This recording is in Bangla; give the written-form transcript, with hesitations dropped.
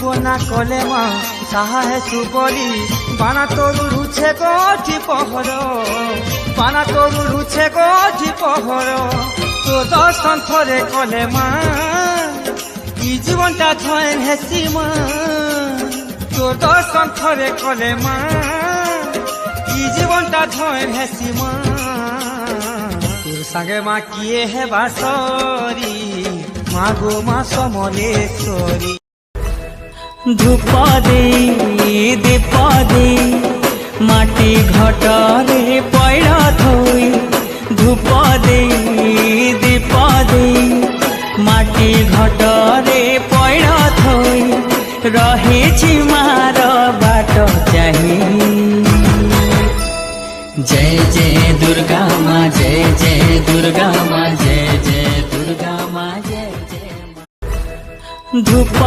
বনা কলে মা সাহা হেছু বলি বানা তরু রুছে গঠি পহর বানা তরু রুছে গঠি পহর তো দর্শন থরে কলে মা ই জীবনটা ধয়েন হেসি মা তো দর্শন থরে কলে মা ই জীবনটা ধয়েন হেসি মা তোর সাগে মা কিয়ে হেবা সরি মা গো মা সমলেশ্বরী ধূপ দেই দীপ দেই মাটি ঘটরে পয়ড়া থই ধূপ দেই দীপ দেই মাটি ঘটরে পয়ড়া থই রহেছি মার बाट চাহি जय जय दुर्गा माँ जय जय दुर्गा माँ जय जय दुर्गा माँ जय जय धूप